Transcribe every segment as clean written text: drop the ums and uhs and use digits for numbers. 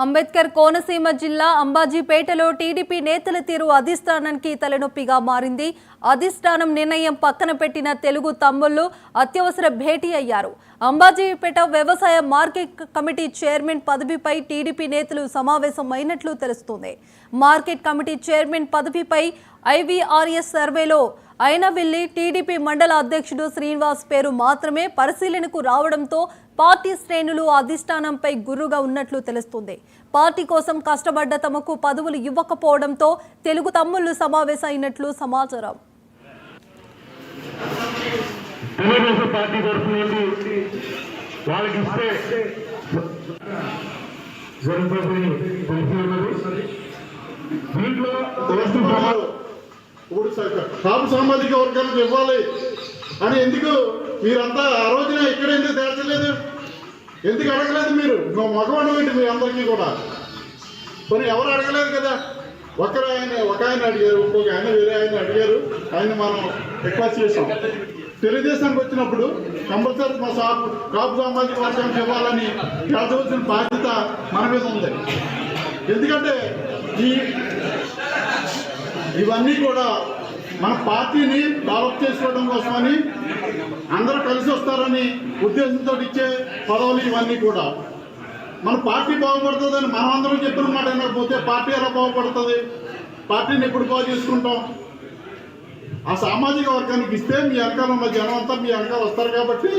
అంబేద్కర్ కోనసీమ జిల్లా అంబాజీపేటలో టీడీపీ నేతల తీరు అధిష్టానానికి తలనొప్పిగా మారింది. అధిష్టానం నిర్ణయం పక్కన పెట్టిన తెలుగు తమ్ముళ్లు అత్యవసర భేటీ అయ్యారు. అంబాజీపేట వ్యవసాయ మార్కెట్ కమిటీ చైర్మన్ పదవిపై టీడీపీ నేతలు సమావేశమైనట్లు తెలుస్తోంది. మార్కెట్ కమిటీ చైర్మన్ పదవిపై ఐవీఆర్ఎస్ సర్వేలో అయినవిల్లి టీడీపీ మండల అధ్యక్షుడు శ్రీనివాస్ పేరు మాత్రమే పరిశీలనకు రావడంతో పార్టీ శ్రేణులు అధిష్టానంపై గుర్రుగా ఉన్నట్లు తెలుస్తుంది. పార్టీ కోసం కష్టపడ్డ తమకు పదవులు ఇవ్వకపోవడంతో తెలుగు తమ్ముళ్లు సమావేశమైనట్లు సమాచారం. కాపు సామాజిక వర్గాలకు ఇవ్వాలి అని ఎందుకు మీరంతా ఆ రోజున ఇక్కడ ఎందుకు తేల్చలేదు? ఎందుకు అడగలేదు? మీరు మగవాడు ఏంటి మీ అందరికీ కూడా కొన్ని ఎవరు అడగలేదు కదా. ఒక ఆయన అడిగారు, ఇంకొక ఆయన వేరే ఆయన అడిగారు. ఆయన మనం రిక్వెస్ట్ చేసాం. తెలుగుదేశానికి వచ్చినప్పుడు కంపల్సరీ మా కాపు సామాజిక వర్గానికి ఇవ్వాలని తేల్చవలసిన బాధ్యత మన మీద ఉంది. ఎందుకంటే ఇవన్నీ కూడా మన పార్టీని డెవలప్ చేసుకోవడం కోసమని అందరూ కలిసి వస్తారని ఉద్దేశంతో ఇచ్చే పదవులు ఇవన్నీ కూడా. మన పార్టీ బాగుపడుతుందని మనం అందరం చెప్పిన మాట వినకపోతే పార్టీ ఎలా బాగుపడుతుంది? పార్టీని ఎప్పుడు బాగు చేసుకుంటాం? ఆ సామాజిక వర్గానికి ఇస్తే మీ వెనకాల ఉన్న జనం అంతా మీ వెనకాల వస్తారు కాబట్టి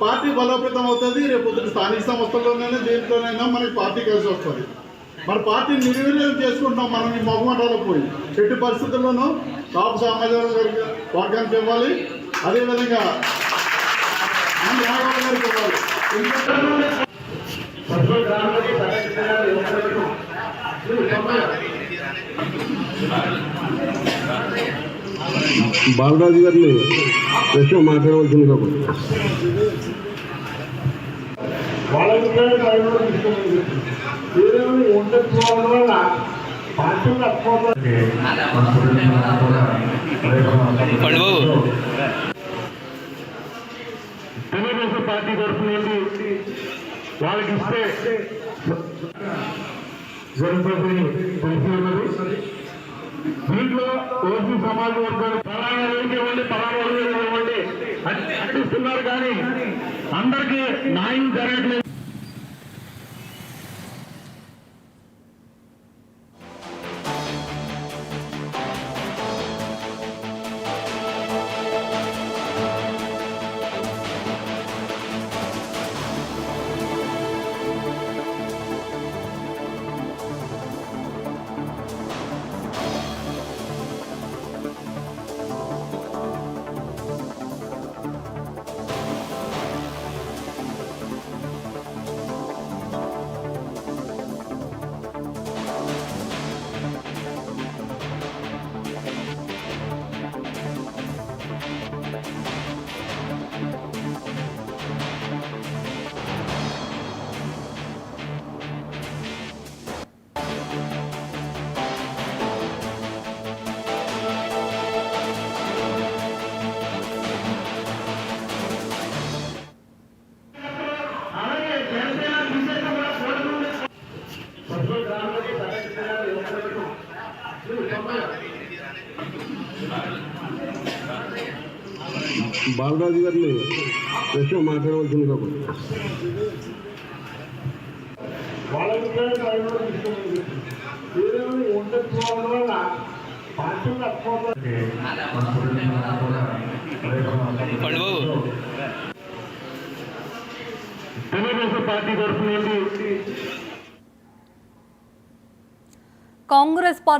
పార్టీ బలోపేతం అవుతుంది. రేపు స్థానిక సంస్థల్లోనైనా దేంట్లోనైనా మనకి పార్టీ కలిసి వస్తుంది. మన పార్టీని నిర్వీర్యం చేసుకుంటాం. మనం ఈ మొగమాటలో పోయి ఎట్టి పరిస్థితుల్లోనూ కాపు సామాజిక వర్గానికి ఇవ్వాలి. అదేవిధంగా రాఘవ గారికి ఇవ్వాలి. బాలరాజు గారిని ప్రశ్న మాట్లాడవలసింది కాబట్టి ఉండకపోవడం వల్ల తెలుగుదేశం పార్టీ తరఫు నుండి వాళ్ళకి ఇస్తే జరుగుతుంది. దీంట్లో ఓసీ సమాజ వర్గాలు పలానా ఇవ్వండి, పలానా ఇవ్వండి అనిపిస్తున్నారు కానీ అందరికీ న్యాయం జరగట్లేదు. బాలరాజు గారిని ప్రశ్న మాట్లాడవలసింది కాబట్టి ఉండకపోవడం వల్ల తెలుగుదేశం పార్టీ తరఫు నుండి కాంగ్రెస్ పార్టీ